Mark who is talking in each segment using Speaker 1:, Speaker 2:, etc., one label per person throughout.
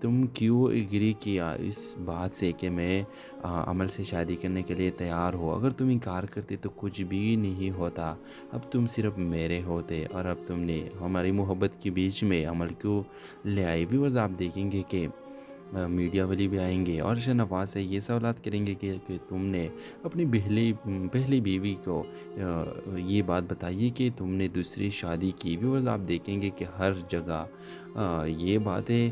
Speaker 1: تم کیوں ایگری کیا اس بات سے کہ میں عمل سے شادی کرنے کے لیے تیار ہو؟ اگر تم انکار کرتے تو کچھ بھی نہیں ہوتا، اب تم صرف میرے ہوتے، اور اب تم نے ہماری محبت کے بیچ میں عمل کیوں لے آئی؟ ویورز آپ دیکھیں گے کہ میڈیا والی بھی آئیں گے اور شاہنواز سے یہ سوالات کریں گے کہ تم نے اپنی پہلی بیوی کو یہ بات بتائیے کہ تم نے دوسری شادی کی۔ ویورز آپ دیکھیں گے کہ ہر جگہ یہ باتیں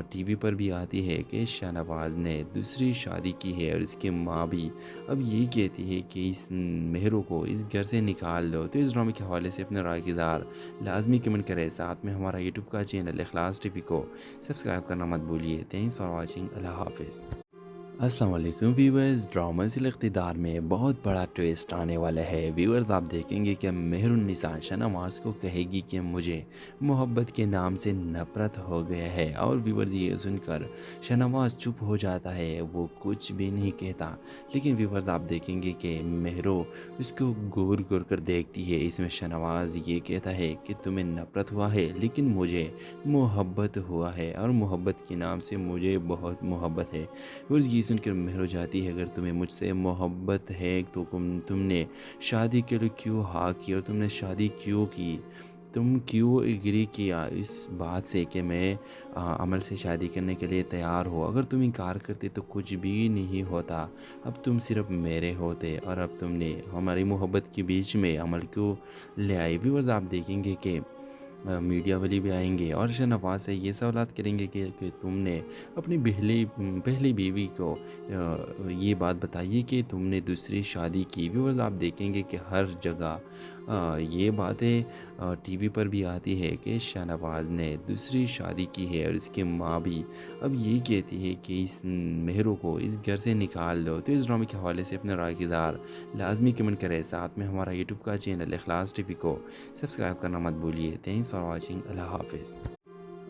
Speaker 1: ٹی وی پر بھی آتی ہے کہ شاہنواز نے دوسری شادی کی ہے، اور اس کی ماں بھی اب یہ کہتی ہے کہ اس مہرو کو اس گھر سے نکال دو۔ تو اس ڈرامے کے حوالے سے اپنے رائے کی اظہار لازمی کمنٹ کریں، ساتھ میں ہمارا یوٹیوب کا چینل اخلاص ٹی وی کو سبسکرائب کرنا مت بھولیے۔ تھینکس فار واچنگ، اللہ حافظ۔ السلام علیکم ویورز، ڈرامہ ذیل اقتدار میں بہت بڑا ٹویسٹ آنے والا ہے۔ ویورز آپ دیکھیں گے کہ مہر النساء شاہنواز کو کہے گی کہ مجھے محبت کے نام سے نفرت ہو گیا ہے، اور ویورز یہ سن کر شاہنواز چپ ہو جاتا ہے، وہ کچھ بھی نہیں کہتا۔ لیکن ویورز آپ دیکھیں گے کہ مہرو اس کو گور گور کر دیکھتی ہے۔ اس میں شاہنواز یہ کہتا ہے کہ تمہیں نفرت ہوا ہے لیکن مجھے محبت ہوا ہے، اور محبت کے نام سے مجھے بہت محبت ہے۔ ویورز یہ سن کر مہر ہو جاتی ہے، اگر تمہیں مجھ سے محبت ہے تو تم نے شادی کے لیے کیوں ہاں کی، اور تم نے شادی کیوں کی؟ تم کیوں ایگری کیا اس بات سے کہ میں عمل سے شادی کرنے کے لیے تیار ہو؟ اگر تم انکار کرتے تو کچھ بھی نہیں ہوتا، اب تم صرف میرے ہوتے، اور اب تم نے ہماری محبت کے بیچ میں عمل کیوں لے آئی؟ ویورز آپ دیکھیں گے کہ میڈیا والی بھی آئیں گے اور شاہنواز سے یہ سوالات کریں گے کہ تم نے اپنی پہلی بیوی کو یہ بات بتائیے کہ تم نے دوسری شادی کی۔ ویورز آپ دیکھیں گے کہ ہر جگہ یہ باتیں ٹی وی پر بھی آتی ہے کہ شاہنواز نے دوسری شادی کی ہے، اور اس کی ماں بھی اب یہ کہتی ہے کہ اس مہرو کو اس گھر سے نکال دو۔ تو اس ڈرامے کے حوالے سے اپنے رائے کی اظہار لازمی کمنٹ کریں، ساتھ میں ہمارا یوٹیوب کا چینل اخلاص ٹی وی کو سبسکرائب کرنا مت بھولیے۔ تھینکس فار واچنگ، اللہ حافظ۔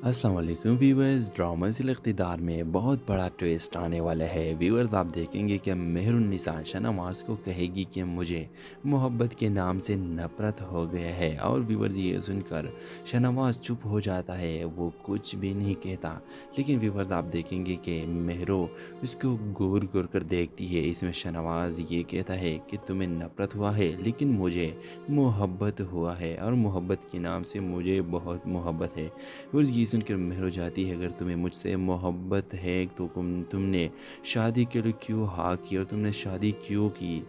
Speaker 1: السلام علیکم ویورز، ڈرامہ ذیل اقتدار میں بہت بڑا ٹویسٹ آنے والا ہے۔ ویورز آپ دیکھیں گے کہ مہر النساء شاہنواز کو کہے گی کہ مجھے محبت کے نام سے نفرت ہو گیا ہے، اور ویورز یہ سن کر شاہنواز چپ ہو جاتا ہے، وہ کچھ بھی نہیں کہتا۔ لیکن ویورز آپ دیکھیں گے کہ مہرو اس کو گور گور کر دیکھتی ہے۔ اس میں شاہنواز یہ کہتا ہے کہ تمہیں نفرت ہوا ہے لیکن مجھے محبت ہوا ہے، اور محبت کے نام سے مجھے بہت محبت ہے۔ ویورز یہ سن کر مہر ہو جاتی ہے، اگر تمہیں مجھ سے محبت ہے تو تم نے شادی کے لیے کیوں ہاں کی، اور تم نے شادی کیوں کی؟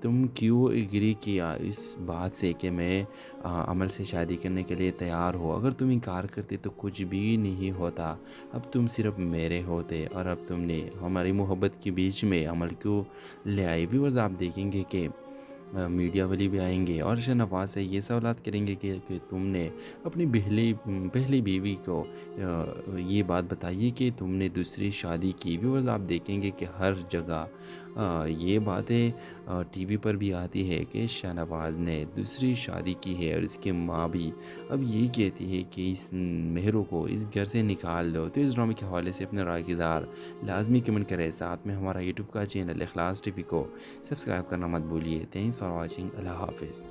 Speaker 1: تم کیوں ایگری کیا اس بات سے کہ میں عمل سے شادی کرنے کے لیے تیار ہو؟ اگر تم انکار کرتے تو کچھ بھی نہیں ہوتا، اب تم صرف میرے ہوتے، اور اب تم نے ہماری محبت کے بیچ میں عمل کیوں لے آئی؟ ویورز آپ دیکھیں گے کہ میڈیا والی بھی آئیں گے اور شاہنواز سے یہ سوالات کریں گے کہ تم نے اپنی پہلی بیوی کو یہ بات بتائیے کہ تم نے دوسری شادی کی۔ ویورز آپ دیکھیں گے کہ ہر جگہ یہ باتیں ٹی وی پر بھی آتی ہے کہ شاہنواز نے دوسری شادی کی ہے، اور اس کی ماں بھی اب یہ کہتی ہے کہ اس مہرو کو اس گھر سے نکال دو۔ تو اس ڈرامے کے حوالے سے اپنے رائے کی اظہار لازمی کمنٹ کریں، ساتھ میں ہمارا یوٹیوب کا چینل اخلاص ٹی وی کو سبسکرائب کرنا مت بھولیے۔ تھینکس فار واچنگ، اللہ حافظ۔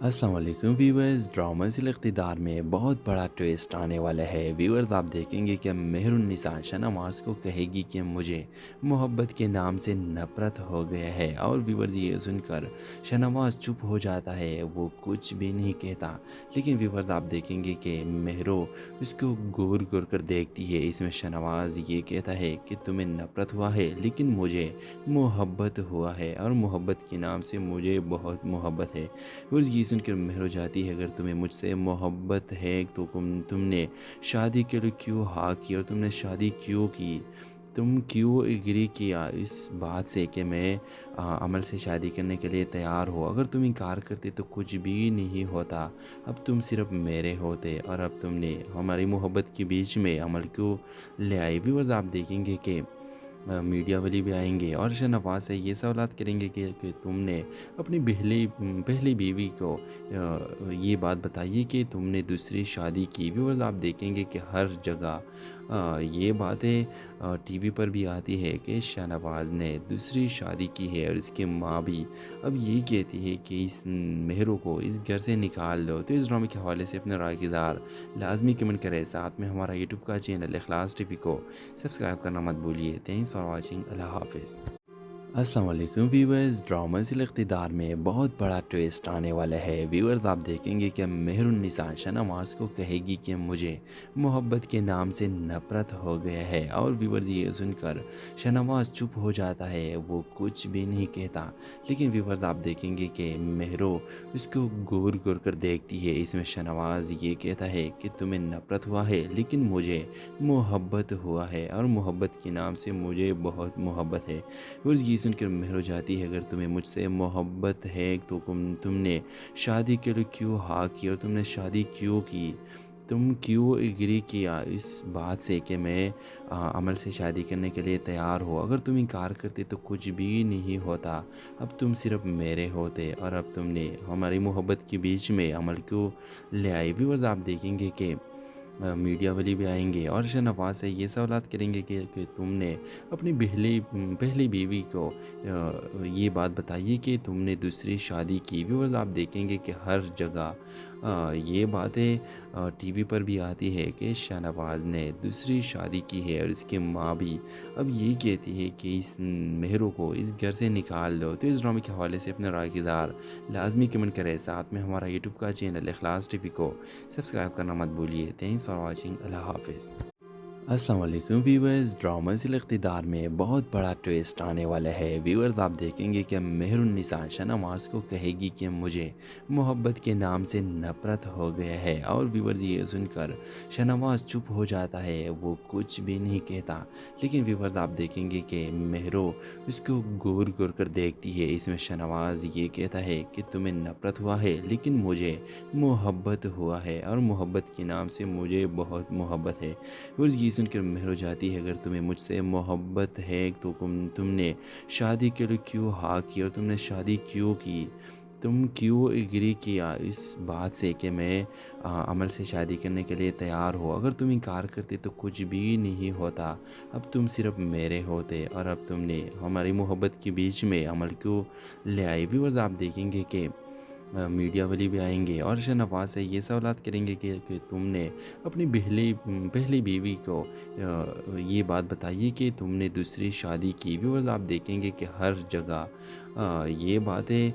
Speaker 1: السلام علیکم ویورز، ڈرامہ ذیل اقتدار میں بہت بڑا ٹویسٹ آنے والا ہے۔ ویورز آپ دیکھیں گے کہ مہر النساء شاہنواز کو کہے گی کہ مجھے محبت کے نام سے نفرت ہو گیا ہے، اور ویورز یہ سن کر شاہنواز چپ ہو جاتا ہے، وہ کچھ بھی نہیں کہتا۔ لیکن ویورز آپ دیکھیں گے کہ مہرو اس کو گور گور کر دیکھتی ہے۔ اس میں شاہنواز یہ کہتا ہے کہ تمہیں نفرت ہوا ہے لیکن مجھے محبت ہوا ہے، اور محبت کے نام سے مجھے بہت محبت ہے۔ ویورز یہ سن کر مہر ہو جاتی ہے، اگر تمہیں مجھ سے محبت ہے تو تم نے شادی کے لیے کیوں ہاں کی، اور تم نے شادی کیوں کی؟ تم کیوں ایگری کیا اس بات سے کہ میں عمل سے شادی کرنے کے لیے تیار ہو؟ اگر تم انکار کرتے تو کچھ بھی نہیں ہوتا، اب تم صرف میرے ہوتے، اور اب تم نے ہماری محبت کے بیچ میں عمل کیوں لے آئی؟ ویورز آپ دیکھیں گے کہ میڈیا والی بھی آئیں گے اور شاہنواز سے یہ سوالات کریں گے کہ تم نے اپنی پہلی بیوی کو یہ بات بتائی کہ تم نے دوسری شادی کی۔ ویورز آپ دیکھیں گے کہ ہر جگہ یہ باتیں ٹی وی پر بھی آتی ہے کہ شاہنواز نے دوسری شادی کی ہے، اور اس کی ماں بھی اب یہ کہتی ہے کہ اس مہرو کو اس گھر سے نکال دو۔ تو اس ڈرامے کے حوالے سے اپنے رائے کی اظہار لازمی کمنٹ کریں، ساتھ میں ہمارا یوٹیوب کا چینل اخلاص ٹی وی کو سبسکرائب کرنا مت بھولیے۔ تھینکس فار واچنگ، اللہ حافظ۔ السلام علیکم ویورز، ڈرامہ ذیل اقتدار میں بہت بڑا ٹویسٹ آنے والا ہے۔ ویورز آپ دیکھیں گے کہ مہر النساء شاہنواز کو کہے گی کہ مجھے محبت کے نام سے نفرت ہو گیا ہے، اور ویورز یہ سن کر شاہنواز چپ ہو جاتا ہے، وہ کچھ بھی نہیں کہتا۔ لیکن ویورز آپ دیکھیں گے کہ مہرو اس کو گور گور کر دیکھتی ہے۔ اس میں شاہنواز یہ کہتا ہے کہ تمہیں نفرت ہوا ہے لیکن مجھے محبت ہوا ہے، اور محبت کے نام سے مجھے بہت محبت ہے۔ ویورز یہ سن کر مہر ہو جاتی ہے، اگر تمہیں مجھ سے محبت ہے تو تم نے شادی کے لیے کیوں ہاں کی، اور تم نے شادی کیوں کی؟ تم کیوں ایگری کیا اس بات سے کہ میں عمل سے شادی کرنے کے لیے تیار ہو؟ اگر تم انکار کرتے تو کچھ بھی نہیں ہوتا، اب تم صرف میرے ہوتے، اور اب تم نے ہماری محبت کے بیچ میں عمل کیوں لے آئی؟ ویورز آپ دیکھیں گے کہ میڈیا والی بھی آئیں گے اور شاہنواز سے یہ سوالات کریں گے کہ تم نے اپنی پہلی بیوی کو یہ بات بتائی کہ تم نے دوسری شادی کی۔ ویورز آپ دیکھیں گے کہ ہر جگہ یہ باتیں ٹی وی پر بھی آتی ہے کہ شاہنواز نے دوسری شادی کی ہے، اور اس کی ماں بھی اب یہ کہتی ہے کہ اس مہرو کو اس گھر سے نکال دو۔ تو اس ڈرامے کے حوالے سے اپنے رائے کی اظہار لازمی کمنٹ کریں، ساتھ میں ہمارا یوٹیوب کا چینل اخلاص ٹی وی کو سبسکرائب کرنا مت بھولیے۔ تھینکس فار واچنگ، اللہ حافظ۔ السلام علیکم ویورز، ڈرامہ ذیل اقتدار میں بہت بڑا ٹویسٹ آنے والا ہے۔ ویورز آپ دیکھیں گے کہ مہر النساء شاہنواز کو کہے گی کہ مجھے محبت کے نام سے نفرت ہو گیا ہے، اور ویورز یہ سن کر شاہنواز چپ ہو جاتا ہے، وہ کچھ بھی نہیں کہتا۔ لیکن ویورز آپ دیکھیں گے کہ مہرو اس کو گور گور کر دیکھتی ہے۔ اس میں شاہنواز یہ کہتا ہے کہ تمہیں نفرت ہوا ہے لیکن مجھے محبت ہوا ہے، اور محبت کے نام سے مجھے بہت محبت ہے۔ ویورز یہ سن کر مہر ہو جاتی ہے، اگر تمہیں مجھ سے محبت ہے تو تم نے شادی کے لیے کیوں ہاں کی، اور تم نے شادی کیوں کی؟ تم کیوں ایگری کیا اس بات سے کہ میں عمل سے شادی کرنے کے لیے تیار ہو؟ اگر تم انکار کرتے تو کچھ بھی نہیں ہوتا، اب تم صرف میرے ہوتے، اور اب تم نے ہماری محبت کے بیچ میں عمل کیوں لے آئی؟ ویورز آپ دیکھیں گے کہ میڈیا والی بھی آئیں گے اور شاہنواز سے یہ سوالات کریں گے کہ تم نے اپنی پہلی بیوی کو یہ بات بتائی کہ تم نے دوسری شادی کی۔ ویورز آپ دیکھیں گے کہ ہر جگہ یہ باتیں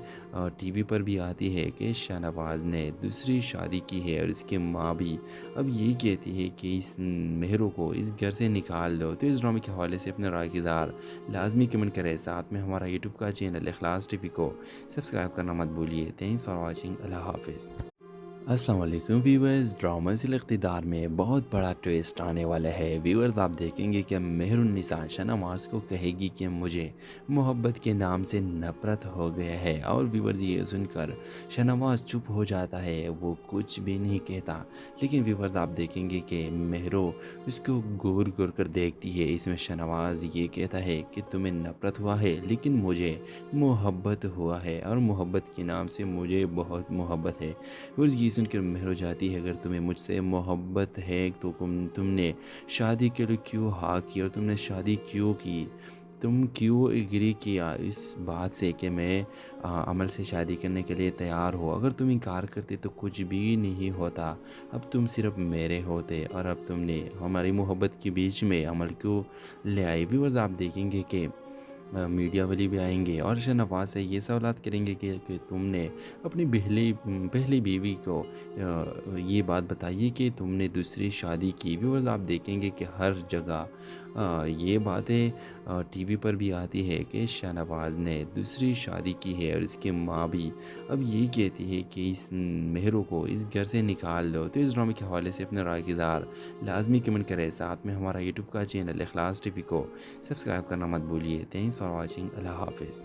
Speaker 1: ٹی وی پر بھی آتی ہے کہ شاہنواز نے دوسری شادی کی ہے، اور اس کی ماں بھی اب یہ کہتی ہے کہ اس مہرو کو اس گھر سے نکال دو۔ تو اس ڈرامے کے حوالے سے اپنے رائے کی اظہار لازمی کمنٹ کریں، ساتھ میں ہمارا یوٹیوب کا چینل اخلاص ٹی وی کو سبسکرائب کرنا مت بھولیے۔ تھینکس فار واچنگ، اللہ حافظ۔ السلام علیکم ویورز، ڈرامہ ذیل اقتدار میں بہت بڑا ٹویسٹ آنے والا ہے۔ ویورز آپ دیکھیں گے کہ مہر النساء شاہنواز کو کہے گی کہ مجھے محبت کے نام سے نفرت ہو گیا ہے، اور ویورز یہ سن کر شاہنواز چپ ہو جاتا ہے، وہ کچھ بھی نہیں کہتا۔ لیکن ویورز آپ دیکھیں گے کہ مہرو اس کو گور گور کر دیکھتی ہے۔ اس میں شاہنواز یہ کہتا ہے کہ تمہیں نفرت ہوا ہے لیکن مجھے محبت ہوا ہے، اور محبت کے نام سے مجھے بہت محبت ہے۔ ویورز یہ سن کر مہر ہو جاتی ہے، اگر تمہیں مجھ سے محبت ہے تو تم نے شادی کے لیے کیوں ہاں کی، اور تم نے شادی کیوں کی؟ تم کیوں ایگری کیا اس بات سے کہ میں عمل سے شادی کرنے کے لیے تیار ہو؟ اگر تم انکار کرتے تو کچھ بھی نہیں ہوتا، اب تم صرف میرے ہوتے، اور اب تم نے ہماری محبت کے بیچ میں عمل کیوں لے آئی؟ ویورز آپ دیکھیں گے کہ میڈیا والی بھی آئیں گے اور شاہنواز سے یہ سوالات کریں گے کہ تم نے اپنی پہلی بیوی کو یہ بات بتائی کہ تم نے دوسری شادی کی۔ ویورز آپ دیکھیں گے کہ ہر جگہ یہ باتیں ٹی وی پر بھی آتی ہے کہ شاہنواز نے دوسری شادی کی ہے، اور اس کی ماں بھی اب یہ کہتی ہے کہ اس مہرو کو اس گھر سے نکال دو۔ تو اس ڈرامے کے حوالے سے اپنے رائے کی اظہار لازمی کمنٹ کریں، ساتھ میں ہمارا یوٹیوب کا چینل اخلاص ٹی وی کو سبسکرائب کرنا مت بھولیے۔ تھینکس فار واچنگ، اللہ حافظ۔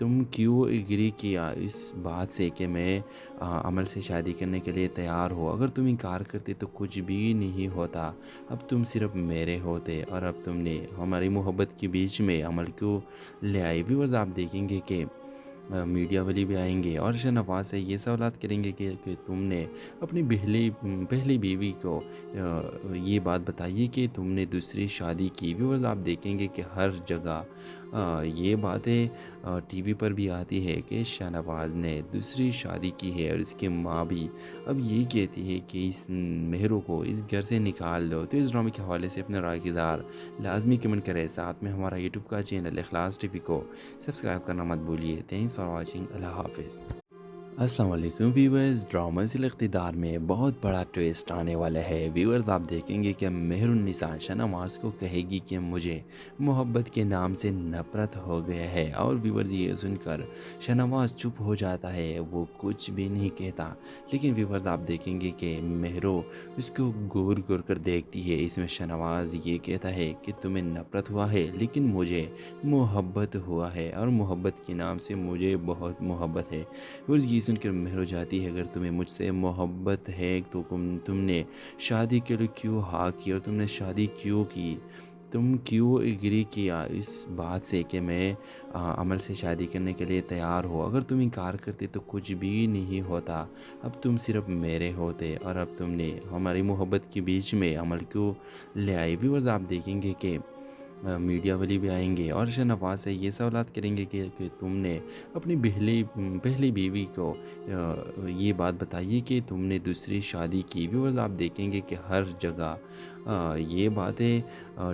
Speaker 1: تم کیوں ایگری کیا اس بات سے کہ میں عمل سے شادی کرنے کے لیے تیار ہو؟ اگر تم انکار کرتے تو کچھ بھی نہیں ہوتا، اب تم صرف میرے ہوتے، اور اب تم نے ہماری محبت کے بیچ میں عمل کیوں لے آئی؟ ویورز آپ دیکھیں گے کہ میڈیا والی بھی آئیں گے اور شاہ نواز سے یہ سوالات کریں گے کہ تم نے اپنی پہلی بیوی کو یہ بات بتائیے کہ تم نے دوسری شادی کی۔ ویورز آپ دیکھیں گے کہ ہر جگہ یہ باتیں ٹی وی پر بھی آتی ہے کہ شاہ نواز نے دوسری شادی کی ہے، اور اس کی ماں بھی اب یہ کہتی ہے کہ اس مہرو کو اس گھر سے نکال دو۔ تو اس ڈرامے کے حوالے سے اپنے رائے کی اظہار لازمی کمنٹ کریں، ساتھ میں ہمارا یوٹیوب کا چینل اخلاص ٹی وی کو سبسکرائب کرنا مت بھولیے۔ تھینکس فار واچنگ، اللہ حافظ۔ السلام علیکم ویورز، ڈرامہ ذیل اقتدار میں بہت بڑا ٹویسٹ آنے والا ہے۔ ویورز آپ دیکھیں گے کہ مہر النساء شاہ نواز کو کہے گی کہ مجھے محبت کے نام سے نفرت ہو گیا ہے، اور ویورز یہ سن کر شاہ نواز چپ ہو جاتا ہے، وہ کچھ بھی نہیں کہتا۔ لیکن ویورز آپ دیکھیں گے کہ مہرو اس کو گور گور کر دیکھتی ہے۔ اس میں شاہ نواز یہ کہتا ہے کہ تمہیں نفرت ہوا ہے لیکن مجھے محبت ہوا ہے، اور محبت کے نام سے مجھے بہت محبت ہے۔ ویورز یہ سن کر مہر ہو جاتی ہے، اگر تمہیں مجھ سے محبت ہے تو تم نے شادی کے لیے کیوں ہاں کی، اور تم نے شادی کیوں کی؟ تم کیوں ایگری کیا اس بات سے کہ میں عمل سے شادی کرنے کے لیے تیار ہو؟ اگر تم انکار کرتے تو کچھ بھی نہیں ہوتا، اب تم صرف میرے ہوتے، اور اب تم نے ہماری محبت کے بیچ میں عمل کیوں لے آئی؟ ویورز آپ دیکھیں گے کہ میڈیا والی بھی آئیں گے اور شاہ نواز سے یہ سوالات کریں گے کہ تم نے اپنی پہلی بیوی کو یہ بات بتائیے کہ تم نے دوسری شادی کی۔ ویورز آپ دیکھیں گے کہ ہر جگہ یہ باتیں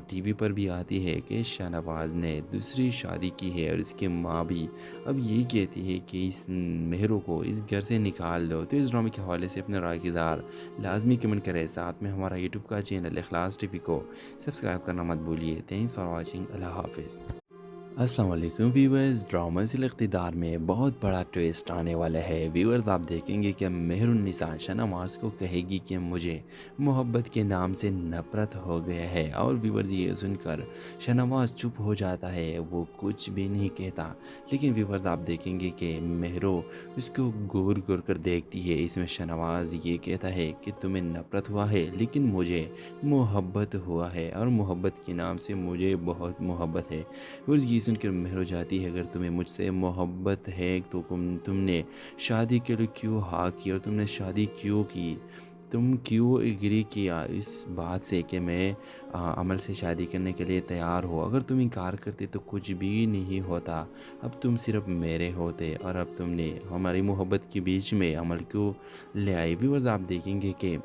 Speaker 1: ٹی وی پر بھی آتی ہے کہ شاہ نواز نے دوسری شادی کی ہے، اور اس کی ماں بھی اب یہ کہتی ہے کہ اس مہرو کو اس گھر سے نکال دو۔ تو اس ڈرامے کے حوالے سے اپنے رائے کی اظہار لازمی کمنٹ کریں، ساتھ میں ہمارا یوٹیوب کا چینل اخلاص ٹی وی کو سبسکرائب کرنا مت بھولیے۔ تھینکس فار واچنگ، اللہ حافظ۔ السلام علیکم ویورز، ڈرامہ ذیل اقتدار میں بہت بڑا ٹویسٹ آنے والا ہے۔ ویورز آپ دیکھیں گے کہ مہر النساء شاہ نواز کو کہے گی کہ مجھے محبت کے نام سے نفرت ہو گیا ہے، اور ویورز یہ سن کر شاہ نواز چپ ہو جاتا ہے، وہ کچھ بھی نہیں کہتا۔ لیکن ویورز آپ دیکھیں گے کہ مہرو اس کو گور گور کر دیکھتی ہے۔ اس میں شاہ نواز یہ کہتا ہے کہ تمہیں نفرت ہوا ہے لیکن مجھے محبت ہوا ہے، اور محبت کے نام سے مجھے بہت محبت ہے۔ ویورز یہ سن کر مہر ہو جاتی ہے، اگر تمہیں مجھ سے محبت ہے تو تم نے شادی کے لیے کیوں ہاں کی، اور تم نے شادی کیوں کی؟ تم کیوں ایگری کیا اس بات سے کہ میں عمل سے شادی کرنے کے لیے تیار ہو؟ اگر تم انکار کرتے تو کچھ بھی نہیں ہوتا، اب تم صرف میرے ہوتے، اور اب تم نے ہماری محبت کے بیچ میں عمل کیوں لے آئی؟ ویورز آپ دیکھیں گے کہ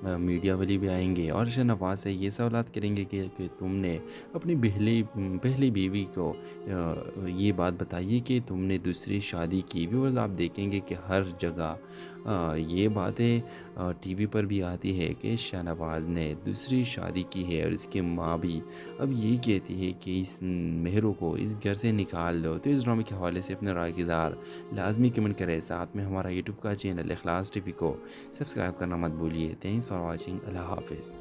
Speaker 1: میڈیا والی بھی آئیں گے اور شاہ نواز سے یہ سوالات کریں گے کہ تم نے اپنی پہلی بیوی کو یہ بات بتائیے کہ تم نے دوسری شادی کی۔ ویورز آپ دیکھیں گے کہ ہر جگہ یہ باتیں ٹی وی پر بھی آتی ہے کہ شاہ نواز نے دوسری شادی کی ہے، اور اس کی ماں بھی اب یہ کہتی ہے کہ اس مہرو کو اس گھر سے نکال دو۔ تو اس ڈرامے کے حوالے سے اپنے رائے کی اظہار لازمی کمنٹ کریں، ساتھ میں ہمارا یوٹیوب کا چینل اخلاص ٹی وی کو سبسکرائب کرنا مت بھولیے۔ تھینکس فار واچنگ، اللہ حافظ۔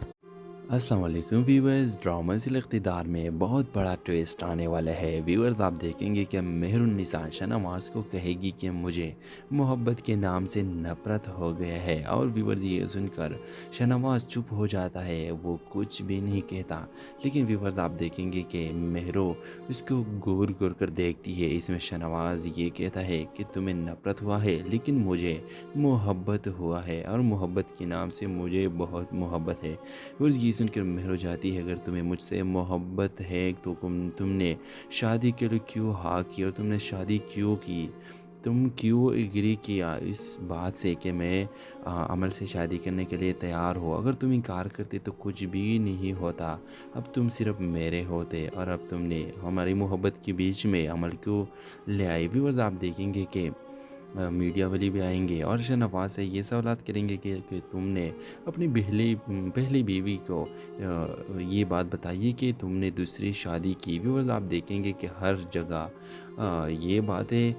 Speaker 1: السلام علیکم ویورز، ڈرامہ ذیل اقتدار میں بہت بڑا ٹویسٹ آنے والا ہے۔ ویورز آپ دیکھیں گے کہ مہر النساء شاہ نواز کو کہے گی کہ مجھے محبت کے نام سے نفرت ہو گیا ہے، اور ویورز یہ سن کر شاہ نواز چپ ہو جاتا ہے، وہ کچھ بھی نہیں کہتا۔ لیکن ویورز آپ دیکھیں گے کہ مہرو اس کو گور گور کر دیکھتی ہے۔ اس میں شاہ نواز یہ کہتا ہے کہ تمہیں نفرت ہوا ہے لیکن مجھے محبت ہوا ہے، اور محبت کے نام سے مجھے بہت محبت ہے۔ ویورز یہ سن کر مہر ہو جاتی ہے، اگر تمہیں مجھ سے محبت ہے تو تم نے شادی کے لیے کیوں ہاں کی، اور تم نے شادی کیوں کی؟ تم کیوں ایگری کیا اس بات سے کہ میں عمل سے شادی کرنے کے لیے تیار ہو؟ اگر تم انکار کرتے تو کچھ بھی نہیں ہوتا، اب تم صرف میرے ہوتے، اور اب تم نے ہماری محبت کے بیچ میں عمل کیوں لے آئی؟ ویورز آپ دیکھیں گے کہ میڈیا والی بھی آئیں گے اور شاہ نواز سے یہ سوالات کریں گے کہ تم نے اپنی پہلی بیوی کو یہ بات بتائیے کہ تم نے دوسری شادی کی۔ ویورز آپ دیکھیں گے کہ ہر جگہ یہ باتیں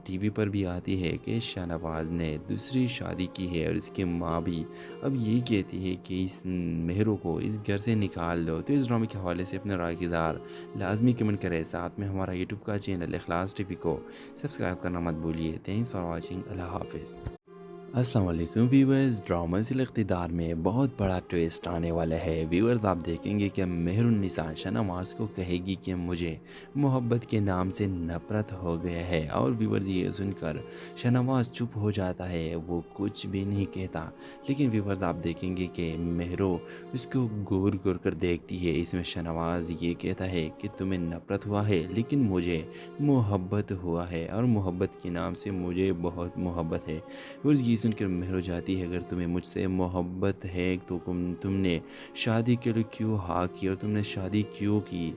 Speaker 1: ٹی وی پر بھی آتی ہے کہ شاہنواز نے دوسری شادی کی ہے اور اس کی ماں بھی اب یہ کہتی ہے کہ اس مہرو کو اس گھر سے نکال دو۔ تو اس ڈرامے کے حوالے سے اپنے رائے کی اظہار لازمی کمنٹ کریں، ساتھ میں ہمارا یوٹیوب کا چینل اخلاص ٹی وی کو سبسکرائب کرنا مت بھولیے۔ تھینکس فار واچنگ، اللہ حافظ۔ السلام علیکم ویورز، ڈرامہ ذیل اقتدار میں بہت بڑا ٹویسٹ آنے والا ہے۔ ویورز آپ دیکھیں گے کہ مہر النساء شاہنواز کو کہے گی کہ مجھے محبت کے نام سے نفرت ہو گیا ہے، اور ویورز یہ سن کر شاہنواز چپ ہو جاتا ہے، وہ کچھ بھی نہیں کہتا۔ لیکن ویورز آپ دیکھیں گے کہ مہرو اس کو گور گور کر دیکھتی ہے۔ اس میں شاہنواز یہ کہتا ہے کہ تمہیں نفرت ہوا ہے لیکن مجھے محبت ہوا ہے، اور محبت کے نام سے مجھے بہت محبت ہے۔ ویورز یہ سن کر مہر جاتی ہے، اگر تمہیں مجھ سے محبت ہے تو تم نے شادی کے لیے کیوں ہاں کی، اور تم نے شادی کیوں کی،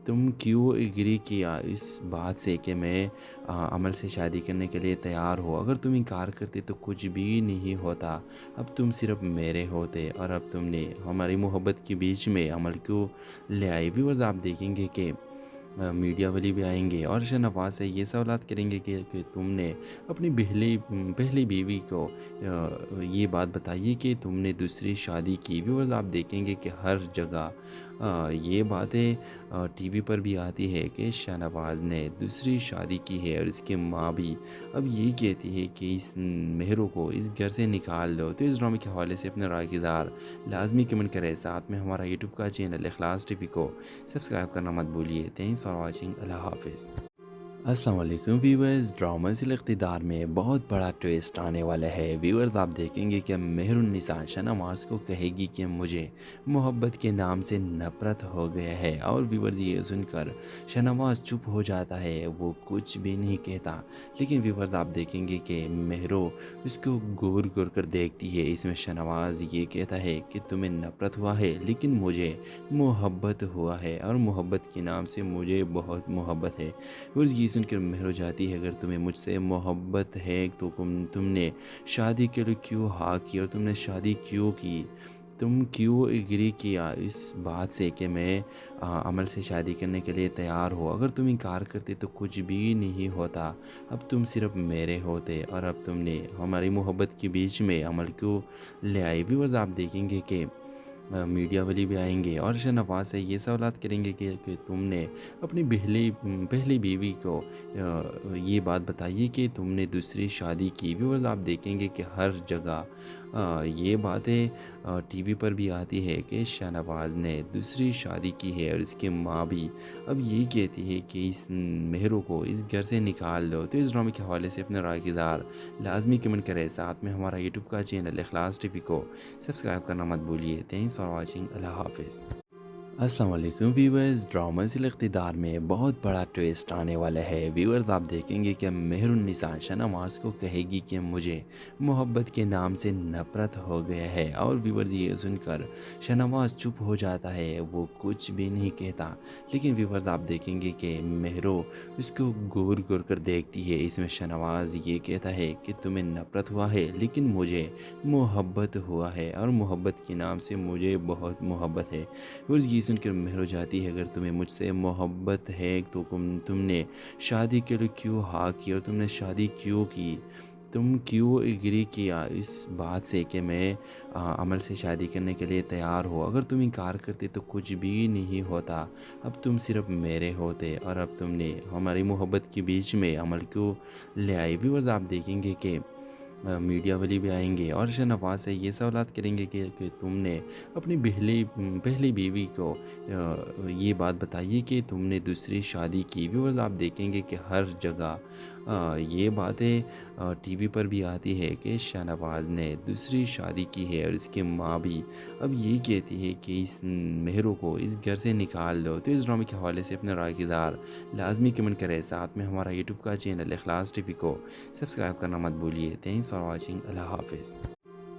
Speaker 1: تم کیوں ایگری کیا اس بات سے کہ میں عمل سے شادی کرنے کے لیے تیار ہو۔ اگر تم انکار کرتے تو کچھ بھی نہیں ہوتا، اب تم صرف میرے ہوتے، اور اب تم نے ہماری محبت کے بیچ میں عمل کیوں لے آئی۔ ویورز آپ دیکھیں گے کہ میڈیا والی بھی آئیں گے اور شاہنواز سے یہ سوالات کریں گے کہ تم نے اپنی پہلی بیوی کو یہ بات بتائیے کہ تم نے دوسری شادی کی۔ ویورز آپ دیکھیں گے کہ ہر جگہ یہ باتیں ٹی وی پر بھی آتی ہے کہ شاہنواز نے دوسری شادی کی ہے، اور اس کی ماں بھی اب یہ کہتی ہے کہ اس مہرو کو اس گھر سے نکال دو۔ تو اس ڈرامے کے حوالے سے اپنے رائے کی اظہار لازمی کمنٹ کریں، ساتھ میں ہمارا یوٹیوب کا چینل اخلاص ٹی وی کو سبسکرائب کرنا مت بھولیے۔ تھینکس فار واچنگ، اللہ حافظ۔ السلام علیکم ویورز، ڈرامہ ذیل اقتدار میں بہت بڑا ٹویسٹ آنے والا ہے۔ ویورز آپ دیکھیں گے کہ مہر النساء شاہنواز کو کہے گی کہ مجھے محبت کے نام سے نفرت ہو گیا ہے، اور ویورز یہ سن کر شاہنواز چپ ہو جاتا ہے، وہ کچھ بھی نہیں کہتا۔ لیکن ویورز آپ دیکھیں گے کہ مہرو اس کو گور گور کر دیکھتی ہے۔ اس میں شاہنواز یہ کہتا ہے کہ تمہیں نفرت ہوا ہے لیکن مجھے محبت ہوا ہے، اور محبت کے نام سے مجھے بہت محبت ہے۔ ویورز یہ سن کر مہر جاتی ہے، اگر تمہیں مجھ سے محبت ہے تو تم نے شادی کے لیے کیوں ہاں کی، اور تم نے شادی کیوں کی، تم کیوں ایگری کیا اس بات سے کہ میں عمل سے شادی کرنے کے لیے تیار ہو۔ اگر تم انکار کرتے تو کچھ بھی نہیں ہوتا، اب تم صرف میرے ہوتے، اور اب تم نے ہماری محبت کے بیچ میں عمل کیوں لے آئی۔ ویورز آپ دیکھیں گے کہ میڈیا والی بھی آئیں گے اور شاہنواز سے یہ سوالات کریں گے کہ تم نے اپنی پہلی بیوی کو یہ بات بتائیے کہ تم نے دوسری شادی کی۔ ویورز آپ دیکھیں گے کہ ہر جگہ یہ باتیں ٹی وی پر بھی آتی ہے کہ شاہنواز نے دوسری شادی کی ہے، اور اس کی ماں بھی اب یہ کہتی ہے کہ اس مہرو کو اس گھر سے نکال دو۔ تو اس ڈرامے کے حوالے سے اپنے رائے کی اظہار لازمی کمنٹ کریں، ساتھ میں ہمارا یوٹیوب کا چینل اخلاص ٹی وی کو سبسکرائب کرنا مت بھولیے۔ تھینکس فار واچنگ، اللہ حافظ۔ السلام علیکم ویورز، ڈرامہ ذیل اقتدار میں بہت بڑا ٹویسٹ آنے والا ہے۔ ویورز آپ دیکھیں گے کہ مہر النساء شاہنواز کو کہے گی کہ مجھے محبت کے نام سے نفرت ہو گیا ہے، اور ویورز یہ سن کر شاہنواز چپ ہو جاتا ہے، وہ کچھ بھی نہیں کہتا۔ لیکن ویورز آپ دیکھیں گے کہ مہرو اس کو گور گور کر دیکھتی ہے۔ اس میں شاہنواز یہ کہتا ہے کہ تمہیں نفرت ہوا ہے لیکن مجھے محبت ہوا ہے، اور محبت کے نام سے مجھے بہت محبت ہے۔ ویورز یہ سن کر مہر جاتی ہے، اگر تمہیں مجھ سے محبت ہے تو تم نے شادی کے لیے کیوں ہاں کی، اور تم نے شادی کیوں کی، تم کیوں ایگری کیا اس بات سے کہ میں عمل سے شادی کرنے کے لیے تیار ہو۔ اگر تم انکار کرتے تو کچھ بھی نہیں ہوتا، اب تم صرف میرے ہوتے، اور اب تم نے ہماری محبت کے بیچ میں عمل کیوں لے آئی۔ ویورز آپ دیکھیں گے کہ میڈیا والی بھی آئیں گے اور شاہنواز سے یہ سوالات کریں گے کہ تم نے اپنی پہلی بیوی کو یہ بات بتائیے کہ تم نے دوسری شادی کی۔ ویورز آپ دیکھیں گے کہ ہر جگہ یہ باتیں ٹی وی پر بھی آتی ہے کہ شاہنواز نے دوسری شادی کی ہے، اور اس کی ماں بھی اب یہ کہتی ہے کہ اس مہرو کو اس گھر سے نکال دو۔ تو اس ڈرامے کے حوالے سے اپنے رائے کی اظہار لازمی کمنٹ کریں، ساتھ میں ہمارا یوٹیوب کا چینل اخلاص ٹی وی کو سبسکرائب کرنا مت بھولیے۔ تھینکس فار واچنگ، اللہ حافظ۔